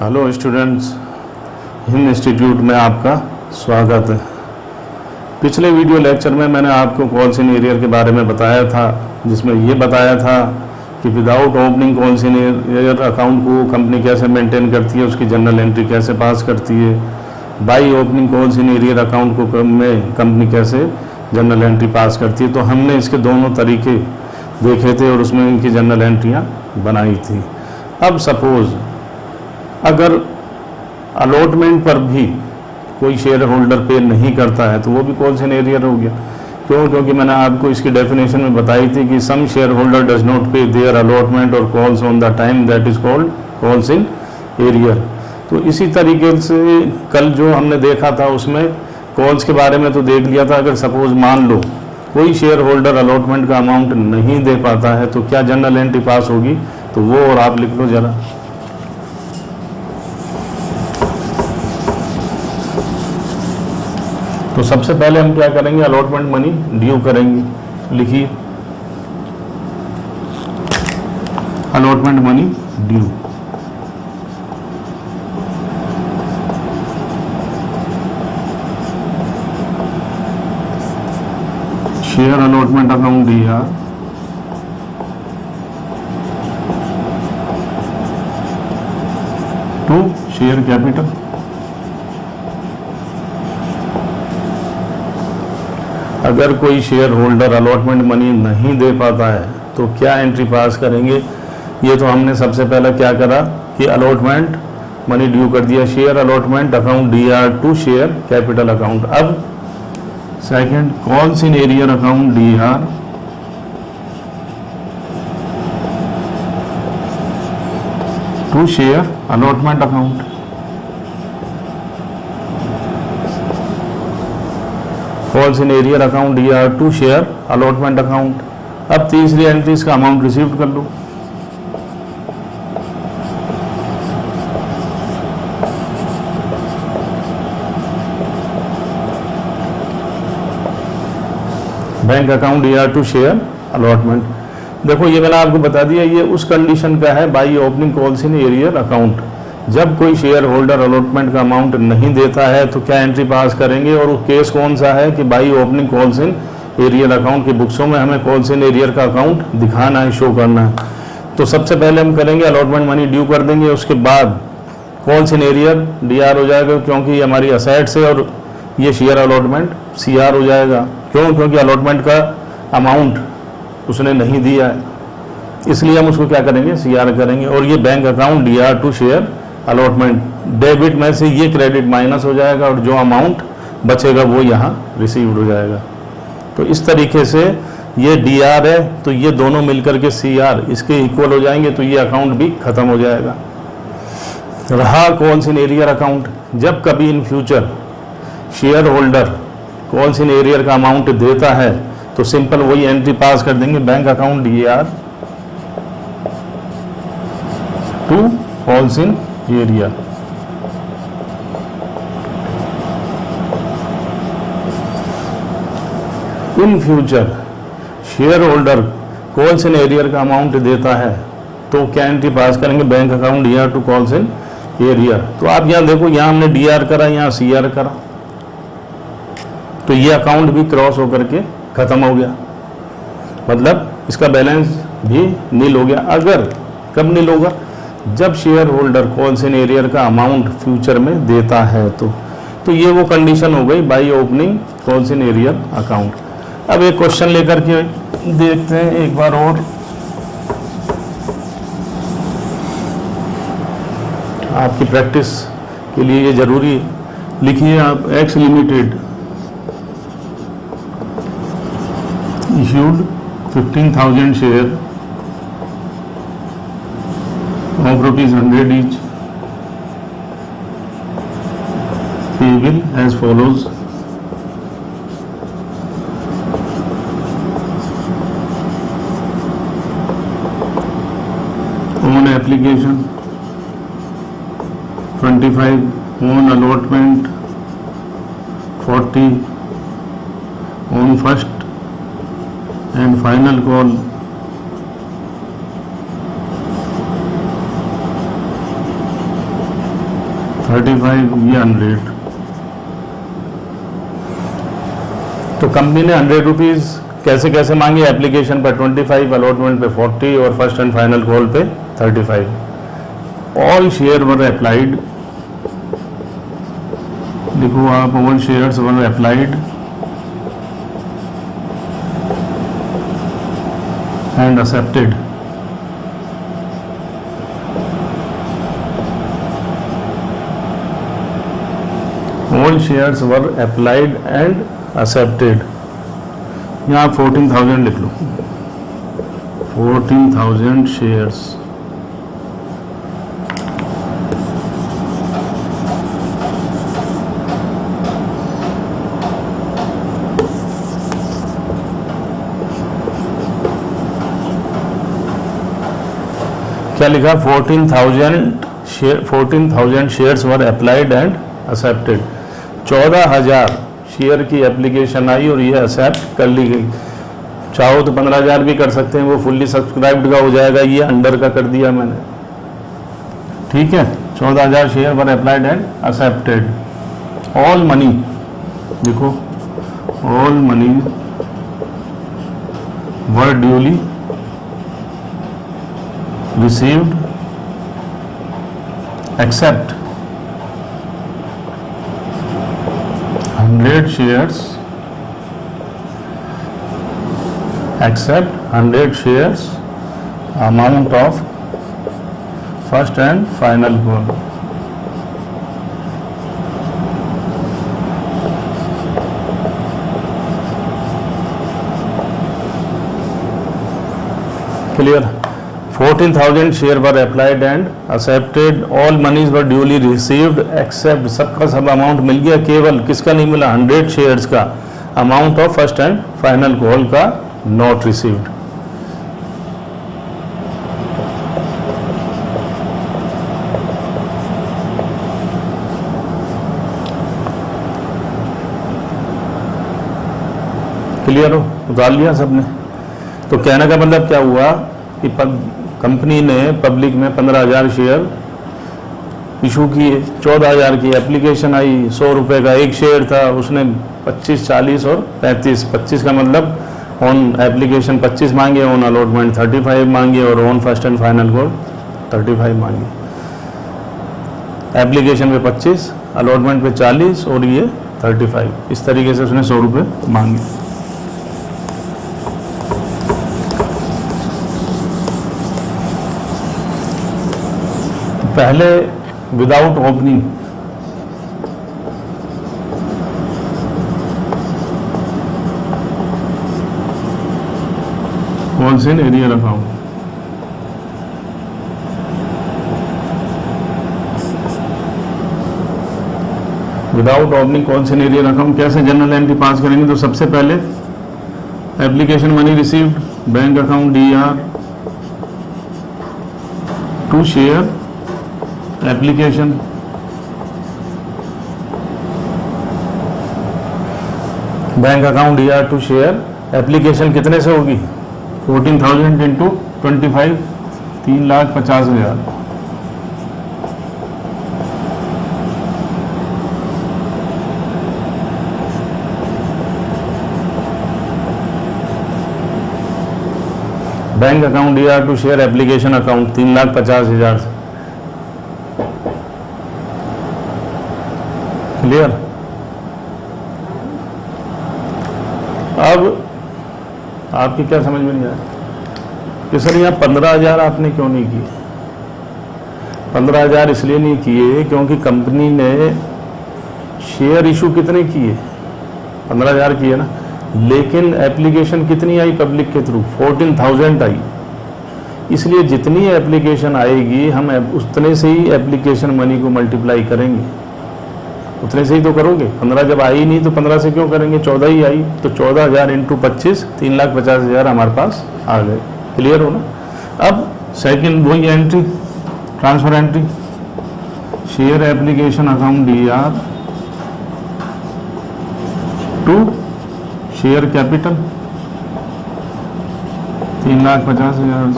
Hello students, Hind institute में आपका स्वागत है। पिछले वीडियो लेक्चर में मैंने आपको कॉल्स इन एरियर के बारे में बताया था, जिसमें ये बताया था कि without opening calls in arrear account को कंपनी कैसे मेंटेन करती है, उसकी जनरल एंट्री कैसे पास करती है। By opening calls in arrear account को में कंपनी कैसे जनरल एंट्री पास करती है। तो हमने इसके दोनों तरीके देखे थे और उसमें इनकी जनरल एंट्रियाँ बनाई थी। अब सपोज़ अगर अलॉटमेंट पर भी कोई शेयर होल्डर पे नहीं करता है तो वो भी कॉल्स इन एरियर हो गया। क्योंकि मैंने आपको इसकी डेफिनेशन में बताई थी कि सम शेयर होल्डर डज नॉट पे देयर अलॉटमेंट और calls on the time, that is called calls in arrear. तो इसी तरीके से कल जो हमने देखा था उसमें कॉल्स के बारे में तो देख लिया था। अगर सपोज मान लो कोई शेयर होल्डर अलॉटमेंट का अमाउंट नहीं दे पाता है तो क्या जनरल एंट्री पास होगी, तो वो और आप लिख लो ज़रा। तो सबसे पहले हम क्या करेंगे, अलॉटमेंट मनी ड्यू करेंगे। लिखिए allotment money due. Share allotment account दिया टू शेयर कैपिटल। अगर कोई शेयर होल्डर अलॉटमेंट मनी नहीं दे पाता है तो क्या एंट्री पास करेंगे। ये तो हमने सबसे पहले क्या करा कि अलॉटमेंट मनी ड्यू कर दिया, share allotment account DR to share capital account. अब second, calls in arrear account DR to share allotment account. Calls in arrear account DR to share allotment account. अब तीसरी एंट्री इसका amount received कर लो। Bank account DR to share allotment. देखो ये मैंने आपको बता दिया, ये उस कंडीशन का है by opening calls in arrear account. जब कोई शेयर होल्डर अलॉटमेंट का अमाउंट नहीं देता है तो क्या एंट्री पास करेंगे, और वो केस कौन सा है कि by opening calls in arrear account की बुक्सों में हमें कॉल्स इन एरियर का अकाउंट दिखाना है, शो करना है। तो सबसे पहले हम करेंगे अलॉटमेंट मनी ड्यू कर देंगे, उसके बाद कॉल्स इन एरियर डीआर हो जाएगा क्योंकि ये हमारी असेट्स है, और ये शेयर अलॉटमेंट सीआर हो जाएगा। क्यों? क्योंकि अलॉटमेंट का अमाउंट उसने नहीं दिया है, इसलिए हम उसको क्या करेंगे, सीआर करेंगे। और ये bank account DR to share allotment, debit में से ये क्रेडिट माइनस हो जाएगा और जो अमाउंट बचेगा वो यहाँ रिसीव्ड हो जाएगा। तो इस तरीके से ये डीआर है तो ये दोनों मिलकर के सीआर इसके इक्वल हो जाएंगे, तो ये अकाउंट भी खत्म हो जाएगा। रहा कॉल्स इन एरियर अकाउंट, जब कभी in future share holder calls in arrear का अमाउंट देता है तो सिंपल वही एंट्री पास कर देंगे, bank account DR to calls in arrear. In future share holder calls in arrear का अमाउंट देता है तो क्या एंट्री पास करेंगे, bank account DR to calls in arrear. तो आप यहां देखो, यहां हमने डीआर करा, यहां सीआर करा, तो ये अकाउंट भी क्रॉस होकर के खत्म हो गया, मतलब इसका बैलेंस भी नील हो गया। अगर कब नील होगा, जब share holder calls in arrear का अमाउंट फ्यूचर में देता है तो ये वो कंडीशन हो गई by opening calls in arrear account. अब एक क्वेश्चन लेकर के देखते हैं एक बार और। आपकी प्रैक्टिस के लिए ये जरूरी है। लिखिए आप, x limited issued 15,000 share of ₹100 each, payable as follows. On application 25, on allotment 40, on first and final call 35, ये 100। तो कंपनी ने 100 रुपीज़ कैसे कैसे मांगे, एप्लीकेशन पर 25, अलॉटमेंट पे 40 और फर्स्ट एंड फाइनल कॉल पे 35। ऑल शेयर वर अप्लाइड, देखो आप, all shares were applied and accepted. All shares were applied and accepted. यहाँ 14,000 लिख लो, 14,000 शेयर्स। क्या लिखा, 14,000 shares were applied and accepted. 14,000 share की एप्लीकेशन आई और ये एक्सेप्ट कर ली गई। चाहो तो 15,000 भी कर सकते हैं, वो फुल्ली सब्सक्राइब्ड का हो जाएगा, ये अंडर का कर दिया मैंने, ठीक है। 14,000 share were applied and accepted. All money, देखो all money were duly received except 100 shares, accept 100 shares amount of first and final call। Clear? 14,000 share were applied and accepted, all monies were duly received except, सबका सब amount मिल गया, केवल किसका नहीं मिला, 100 shares का amount of first and final call का not received. Clear हो, उतार लिया सबने। तो कहने का मतलब क्या हुआ कि कंपनी ने पब्लिक में 15,000 शेयर इशू किए, 14,000 की एप्लीकेशन आई, 100 रुपये का एक शेयर था, उसने 25, 40 और 35, 25 का मतलब ऑन एप्लीकेशन 25 मांगे, ऑन अलॉटमेंट 35 मांगे और on first and final call 35 मांगे। एप्लीकेशन पे 25, अलॉटमेंट पे 40 और ये 35, इस तरीके से उसने 100 रुपये मांगे। पहले विदाउट ओपनिंग कौन से एरियर अकाउंट, विदाउट ओपनिंग कौन से एरियर अकाउंट कैसे जनरल एंट्री पास करेंगे। तो सबसे पहले application money received, bank account DR to share application, bank account DR to share application कितने से होगी, 14,000 into 25, 3,50,000। Bank account DR to share application account 3,50,000 से। क्लियर? अब आपकी क्या समझ में नहीं आया कि सर यहाँ 15,000 आपने क्यों नहीं किए। 15,000 इसलिए नहीं किए क्योंकि कंपनी ने शेयर इशू कितने किए, 15,000 किए ना, लेकिन एप्लीकेशन कितनी आई पब्लिक के थ्रू, 14,000 आई। इसलिए जितनी एप्लीकेशन आएगी हम उतने से ही एप्लीकेशन मनी को मल्टीप्लाई करेंगे, उतने से ही तो करोगे। 15 जब आई नहीं तो 15 से क्यों करेंगे, 14 ही आई, तो 14,000 इंटू 25, 3,50,000 हमारे पास आ गए। क्लियर हो ना। अब सेकंड वही entry, transfer entry, share application account DR to share capital 3,50,000।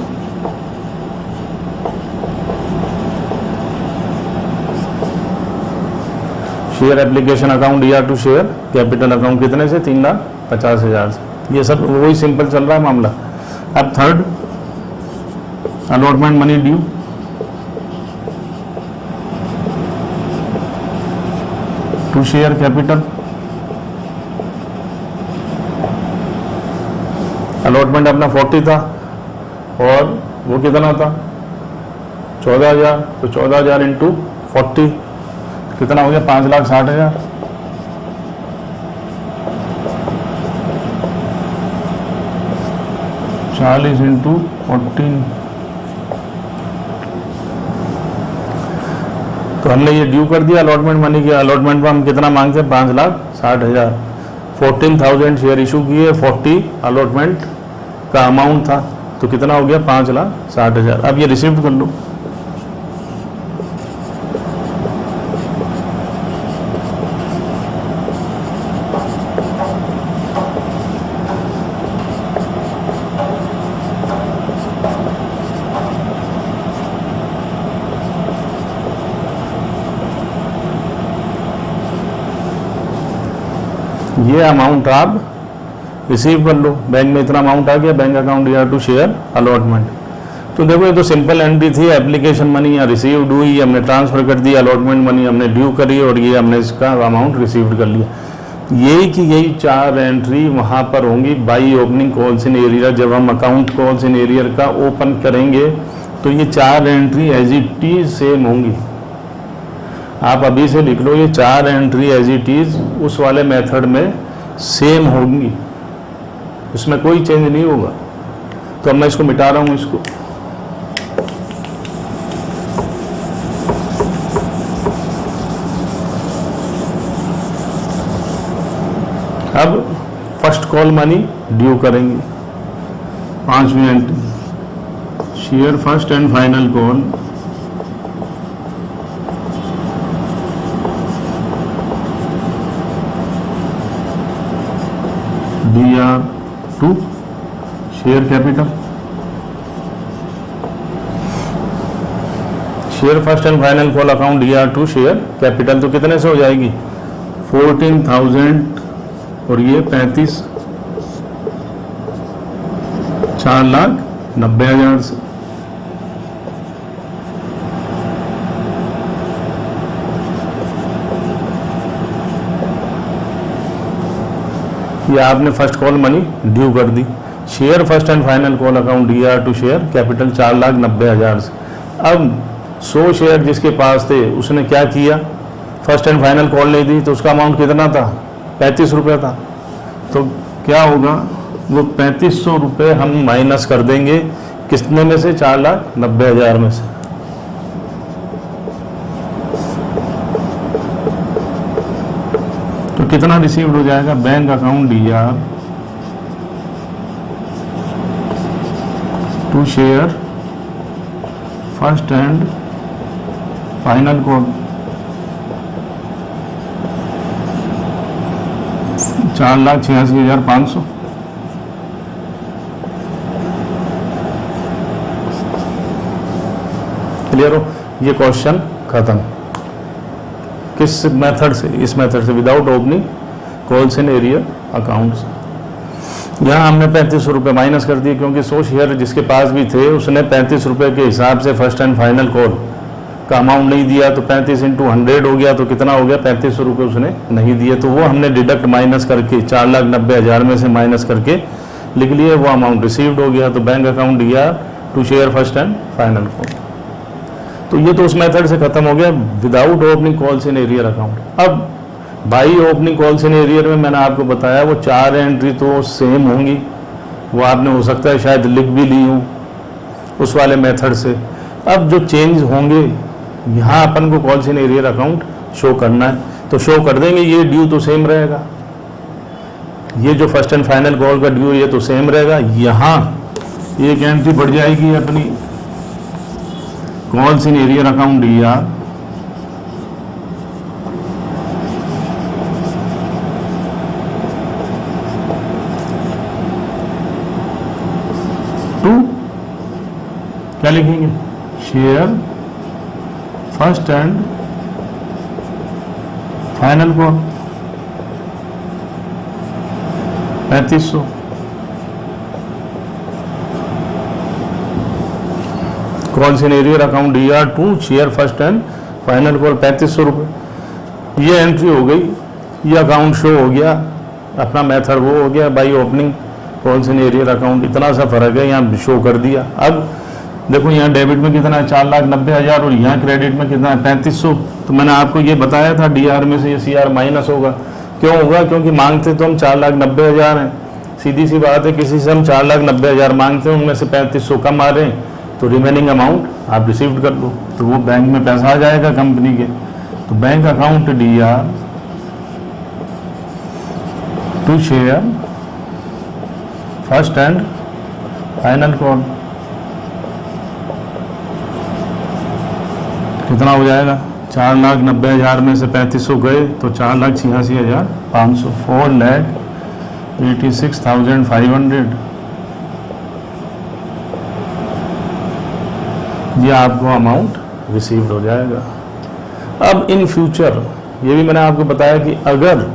Share application account ER to share capital account कितने से 3,50,000 से। ये सब वही सिंपल चल रहा है मामला। अब third, allotment money due. To share capital, allotment अपना 40 था और वो कितना था 14,000, तो 14,000 इंटू 40 कितना हो गया 5,60,000। चालीस इंटू 14, तो हमने ये ड्यू कर दिया अलॉटमेंट मनी के। अलॉटमेंट में हम कितना मांगते हैं 5,60,000। 14,000 शेयर इशू किए, 40 अलॉटमेंट का अमाउंट था, तो कितना हो गया 5,60,000। अब ये रिसीव कर लो। ये अमाउंट आप रिसीव कर लो। बैंक में इतना अमाउंट आ गया, bank account ER to share allotment. तो देखो ये तो सिंपल एंट्री थी, एप्लीकेशन मनी या रिसीव्ड हुई, हमने ट्रांसफर कर दी, अलॉटमेंट मनी हमने ड्यू करी और ये हमने इसका अमाउंट रिसीव्ड कर लिया। यही की यही 4 एंट्री वहाँ पर होंगी by opening calls in arrear. जब हम अकाउंट कॉल्स इन एरियर का ओपन करेंगे तो ये 4 entry as it is same होंगी। आप अभी से लिख लो, ये 4 एंट्री एज इट इज उस वाले मेथड में सेम होंगी, उसमें कोई चेंज नहीं होगा। तो अब मैं इसको मिटा रहा हूं इसको। अब फर्स्ट कॉल मनी ड्यू करेंगे। 5वीं entry, share first and final call DR to share capital. Share first and final call account DR to share capital, तो कितने से हो जाएगी 14,000 और ये 35, 4,90,000 से। ये आपने फर्स्ट कॉल मनी ड्यू कर दी। Share first and final call account DR to share capital 4,90,000 से। अब 100 शेयर जिसके पास थे उसने क्या किया, फर्स्ट एंड फाइनल कॉल नहीं दी, तो उसका अमाउंट कितना था 35 रुपये था। तो क्या होगा, वो 3500 रुपये हम माइनस कर देंगे कितने में से 4,90,000 में से। तो कितना रिसीव्ड हो जाएगा, bank account DR to share first and final call 4,86,500। Clear हो, ये क्वेश्चन खत्म। किस मेथड से, इस मेथड से, without opening calls in arrear accounts. यहाँ हमने 3500 रुपये माइनस कर दिए क्योंकि 100 शेयर जिसके पास भी थे उसने 35 रुपये के हिसाब से फर्स्ट एंड फाइनल कॉल का अमाउंट नहीं दिया, तो 35 इंटू 100 हो गया, तो कितना हो गया 3500 रुपये उसने नहीं दिए, तो वो हमने डिडक्ट माइनस करके 4,90,000 में से माइनस करके लिख लिए, वो अमाउंट रिसीव्ड हो गया। तो bank account DR to share first and final call. तो ये तो उस मेथड से खत्म हो गया, without opening calls in arrear account. अब by opening calls in arrear में मैंने आपको बताया वो 4 एंट्री तो सेम होंगी, वो आपने हो सकता है शायद लिख भी ली हूँ उस वाले मेथड से। अब जो चेंज होंगे यहाँ अपन को calls in arrear account show करना है, तो शो कर देंगे। ये ड्यू तो सेम रहेगा, ये जो फर्स्ट एंड फाइनल कॉल का ड्यू ये तो सेम रहेगा। यहाँ एक एंट्री बढ़ जाएगी अपनी calls in arrear account DR to, क्या लिखेंगे, share first and final call 3500, calls in arrear account DR2 share first and final call 3500 रुपये। ये एंट्री हो गई, ये अकाउंट शो हो गया, अपना मेथड वो हो गया, by opening calls in arrear account, इतना सा फर्क है, यहाँ शो कर दिया। अब देखो यहाँ डेबिट में कितना है 4,90,000 और यहाँ क्रेडिट में कितना है 3500। तो मैंने आपको ये बताया था DR में से ये CR माइनस होगा। क्यों होगा? क्योंकि मांगते तो हम 4,90,000 हैं, सीधी सी बात है, किसी से हम 4,90,000 मांगते हैं, उनमें से 3500 कम आ रहे हैं, तो रिमेनिंग अमाउंट आप रिसीव कर लो, तो वो बैंक में पैसा आ जाएगा कंपनी के। तो bank account DR2 share first and final call कितना हो जाएगा? 4,90,000 में से 3500 गए तो 4,86,500, 4,86,500, ये आपको अमाउंट रिसीव्ड हो जाएगा। अब इन फ्यूचर ये भी मैंने आपको बताया कि अगर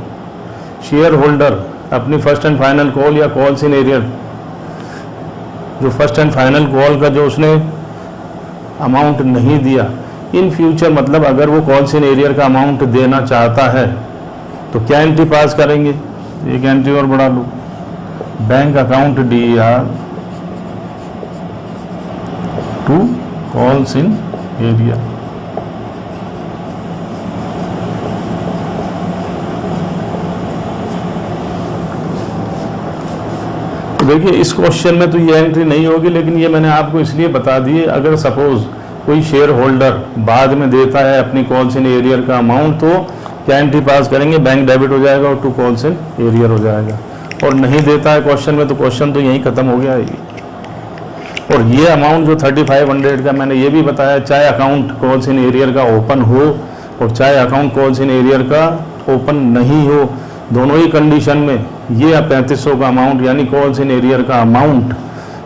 शेयर होल्डर अपनी फर्स्ट एंड फाइनल कॉल या कॉल्स इन एरियर, जो फर्स्ट एंड फाइनल कॉल का जो उसने अमाउंट नहीं दिया, इन फ्यूचर मतलब अगर वो कॉल्स इन एरियर का अमाउंट देना चाहता है तो क्या एंट्री पास करेंगे? एक एंट्री और बढ़ा लो, bank account DR2 calls in arrear. तो देखिए इस क्वेश्चन में तो ये एंट्री नहीं होगी, लेकिन ये मैंने आपको इसलिए बता दी, अगर सपोज कोई शेयर होल्डर बाद में देता है अपनी कॉल्स इन एरियर का अमाउंट, तो क्या एंट्री पास करेंगे? बैंक डेबिट हो जाएगा और टू कॉल्स इन एरियर हो जाएगा। और नहीं देता है क्वेश्चन में, तो क्वेश्चन तो यहीं खत्म हो गया है। और ये अमाउंट जो 3,500 का मैंने ये भी बताया, चाहे अकाउंट कॉल्स इन एरियर का ओपन हो और चाहे अकाउंट कॉल्स इन एरियर का ओपन नहीं हो, दोनों ही कंडीशन में ये 3500 का अमाउंट यानी कॉल्स इन एरियर का amount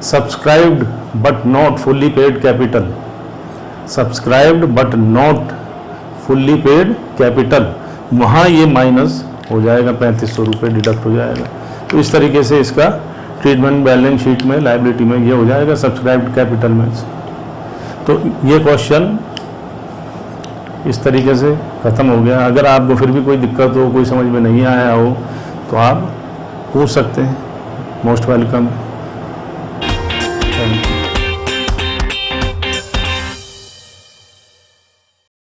subscribed but not fully paid capital, subscribed but not fully paid capital, वहाँ ये माइनस हो जाएगा, 3500 रुपये डिडक्ट हो जाएगा। तो इस तरीके से इसका ट्रीटमेंट बैलेंस शीट में, लायबिलिटी में ये हो जाएगा सब्सक्राइब्ड कैपिटल में। तो ये क्वेश्चन इस तरीके से ख़त्म हो गया। अगर आपको फिर भी कोई दिक्कत हो, कोई समझ में नहीं आया हो, तो आप पूछ सकते हैं, मोस्ट वेलकम।